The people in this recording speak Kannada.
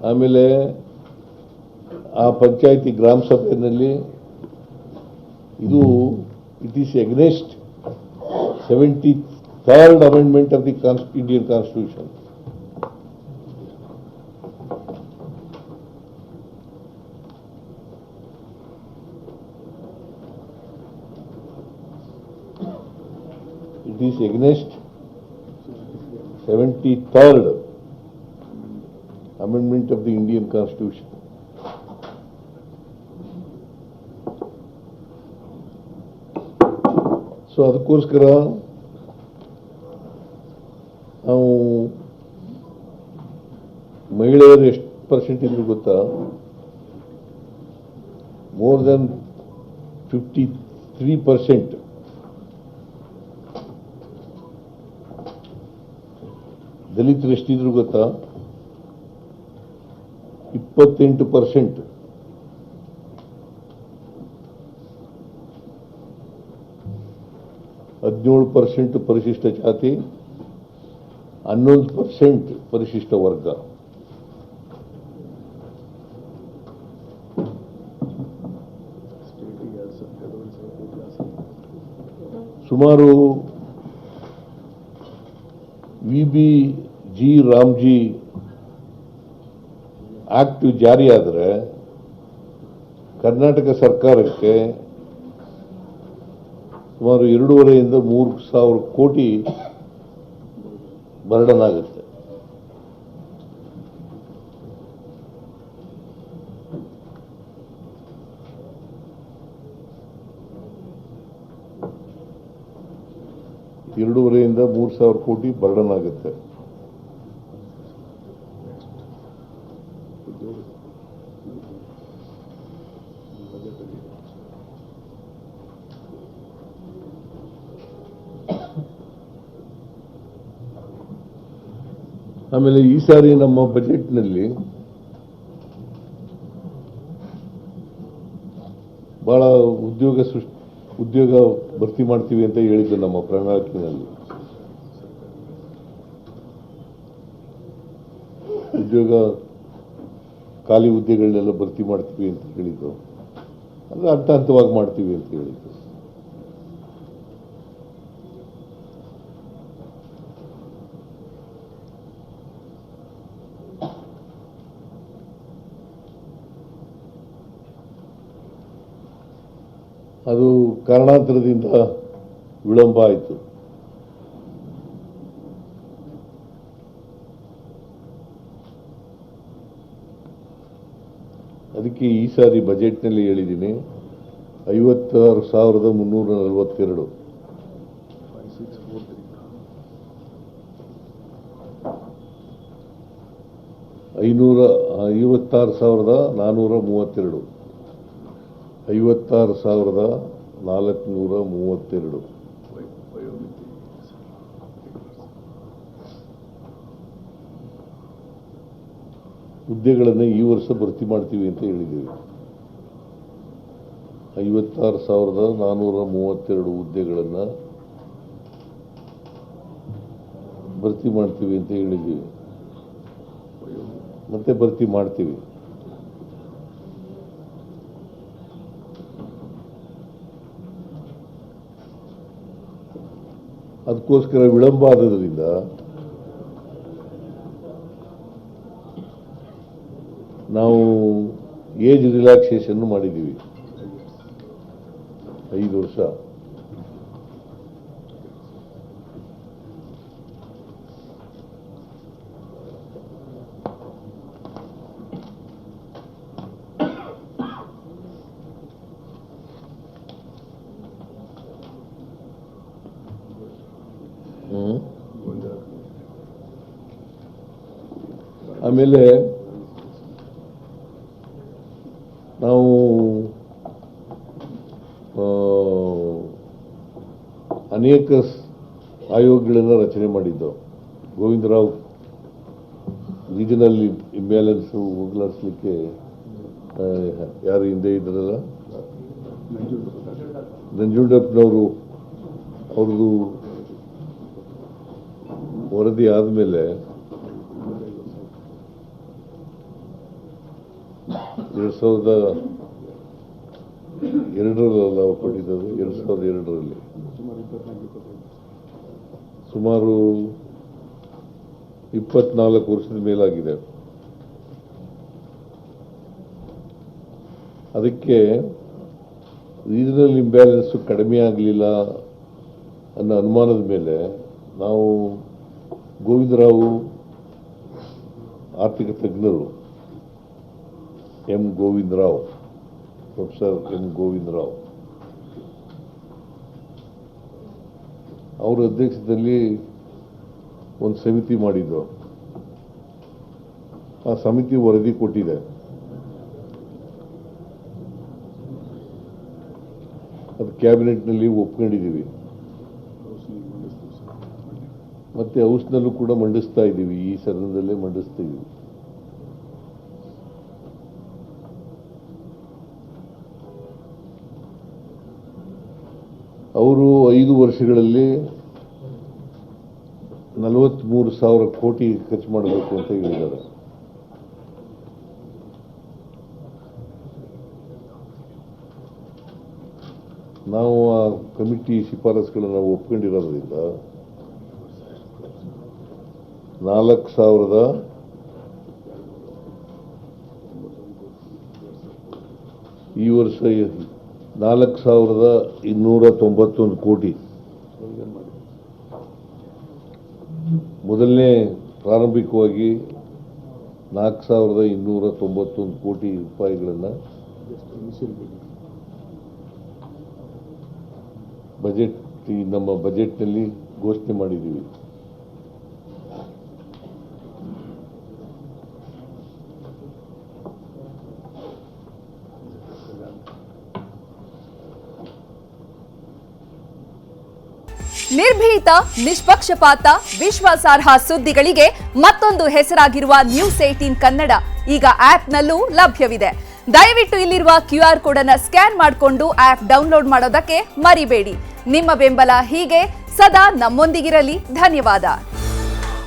ಆಮೇಲೆ ಆ ಪಂಚಾಯಿತಿ ಗ್ರಾಮ ಸಭೆಯಲ್ಲಿ ಇದು it is against 73rd amendment of the Indian Constitution. It is against 73rd amendment of the Indian Constitution. So ಅದಕ್ಕೋಸ್ಕರ ನಾವು ಮಹಿಳೆಯರು ಎಷ್ಟು ಪರ್ಸೆಂಟ್ ಇದ್ರು ಗೊತ್ತಾ? More than 53%. ದಲಿತರು ಎಷ್ಟಿದ್ರು ಗೊತ್ತಾ? 28%. %17 ಪರಿಶಿಷ್ಟ ಜಾತಿ, 11% ಪರಿಶಿಷ್ಟ ವರ್ಗ. ಸುಮಾರು VBG ರಾಮ್ಜಿ ಆಕ್ಟ್ ಜಾರಿಯಾದರೆ ಕರ್ನಾಟಕ ಸರ್ಕಾರಕ್ಕೆ ಸುಮಾರು 2.5 - 3,000 ಕೋಟಿ ಬರ್ಡನ್ ಆಗುತ್ತೆ. $2.5 - 3,000 ಕೋಟಿ ಬರ್ಡನ್ ಆಗುತ್ತೆ. ಆಮೇಲೆ ಈ ಸಾರಿ ನಮ್ಮ ಬಜೆಟ್ನಲ್ಲಿ ಬಹಳ ಉದ್ಯೋಗ ಭರ್ತಿ ಮಾಡ್ತೀವಿ ಅಂತ ಹೇಳಿದ್ದು ನಮ್ಮ ಪ್ರಣಾಳಿಕೆಯಲ್ಲಿ. ಖಾಲಿ ಹುದ್ದೆಗಳನ್ನೆಲ್ಲ ಭರ್ತಿ ಮಾಡ್ತೀವಿ ಅಂತ ಹೇಳಿದ್ದು, ಅಂದ್ರೆ ಹಂತ ಹಂತವಾಗಿ ಮಾಡ್ತೀವಿ ಅಂತ ಹೇಳಿದ್ದು. ಅದು ಕಾರಣಾಂತರದಿಂದ ವಿಳಂಬ ಆಯಿತು. ಅದಕ್ಕೆ ಈ ಸಾರಿ ಬಜೆಟ್ನಲ್ಲಿ ಹೇಳಿದ್ದೀನಿ 56,342 56,432 56,432 ಹುದ್ದೆಗಳನ್ನು ಈ ವರ್ಷ ಭರ್ತಿ ಮಾಡ್ತೀವಿ ಅಂತ ಹೇಳಿದ್ದೀವಿ. 56,432 ಹುದ್ದೆಗಳನ್ನು ಭರ್ತಿ ಮಾಡ್ತೀವಿ ಅಂತ ಹೇಳಿದ್ದೀವಿ, ಮತ್ತೆ ಭರ್ತಿ ಮಾಡ್ತೀವಿ. ಅದಕ್ಕೋಸ್ಕರ ವಿಳಂಬ ಆದ್ರಿಂದ ನಾವು ಏಜ್ ರಿಲ್ಯಾಕ್ಸೇಷನ್ ಮಾಡಿದ್ದೀವಿ 5 ವರ್ಷ. ಆಮೇಲೆ ನಾವು ಅನೇಕ ಆಯೋಗಗಳನ್ನು ರಚನೆ ಮಾಡಿದ್ದು. ಗೋವಿಂದರಾವ್ ರೀಜನಲ್ ಇಂಬ್ಯಾಲೆನ್ಸ್ ಹೋಗಲಾಡಿಸ್ಲಿಕ್ಕೆ ಯಾರು ಹಿಂದೆ ಇದ್ರಲ್ಲ, ನಂಜುಂಡಪ್ಪನವರು, ಅವ್ರದ್ದು ವರದಿ ಆದಮೇಲೆ 2002 ನಾವು ಕೊಟ್ಟಿದ್ದು 2002ರಲ್ಲಿ ಸುಮಾರು 24 ವರ್ಷದ ಮೇಲಾಗಿದೆ. ಅದಕ್ಕೆ ರೀಜನಲ್ ಇಂಬ್ಯಾಲೆನ್ಸ್ ಕಡಿಮೆ ಆಗಲಿಲ್ಲ ಅನ್ನೋ ಅನುಮಾನದ ಮೇಲೆ ನಾವು ಗೋವಿಂದರಾವ್ ಆರ್ಥಿಕ ತಜ್ಞರು ಪ್ರೊಫೆಸರ್ ಎಂ ಗೋವಿಂದರಾವ್ ಅವರ ಅಧ್ಯಕ್ಷತೆಯಲ್ಲಿ ಒಂದು ಸಮಿತಿ ಮಾಡಿದ್ದು. ಆ ಸಮಿತಿ ವರದಿ ಕೊಟ್ಟಿದೆ. ಅದು ಕ್ಯಾಬಿನೆಟ್ನಲ್ಲಿ ಒಪ್ಕೊಂಡಿದ್ದೀವಿ. ಮತ್ತೆ ಹೌಸ್ನಲ್ಲೂ ಕೂಡ ಮಂಡಿಸ್ತಾ ಇದ್ದೀವಿ. ಈ ಸದನದಲ್ಲೇ ಮಂಡಿಸ್ತಾ ಇದ್ದೀವಿ. ಅವರು 5 ವರ್ಷಗಳಲ್ಲಿ 43,000 ಕೋಟಿ ಖರ್ಚು ಮಾಡಬೇಕು ಅಂತ ಹೇಳಿದ್ದಾರೆ. ನಾವು ಆ ಕಮಿಟಿ ಶಿಫಾರಸುಗಳನ್ನು ಒಪ್ಕೊಂಡಿರೋದ್ರಿಂದ 4,000 ಈ ವರ್ಷ 4,291 ಕೋಟಿ ಮೊದಲನೇ ಪ್ರಾರಂಭಿಕವಾಗಿ 4,291 ಕೋಟಿ ರೂಪಾಯಿಗಳನ್ನು ನಮ್ಮ ಬಜೆಟ್ನಲ್ಲಿ ಘೋಷಣೆ ಮಾಡಿದ್ದೀವಿ. ನಿರ್ಭೀತ, ನಿಷ್ಪಕ್ಷಪಾತ, ವಿಶ್ವಾಸಾರ್ಹ ಸುದ್ದಿಗಳಿಗೆ ಮತ್ತೊಂದು ಹೆಸರಾಗಿರುವ News18 ಕನ್ನಡ ಈಗ ಆಪ್ನಲ್ಲೂ ಲಭ್ಯವಿದೆ. ದಯವಿಟ್ಟು ಇಲ್ಲಿರುವ QR ಕೋಡ್ ಅನ್ನು ಸ್ಕ್ಯಾನ್ ಮಾಡಿಕೊಂಡು ಆಪ್ ಡೌನ್ಲೋಡ್ ಮಾಡೋದಕ್ಕೆ ಮರಿಬೇಡಿ. ನಿಮ್ಮ ಬೆಂಬಲ ಹೀಗೆ ಸದಾ ನಮ್ಮೊಂದಿಗಿರಲಿ. ಧನ್ಯವಾದ.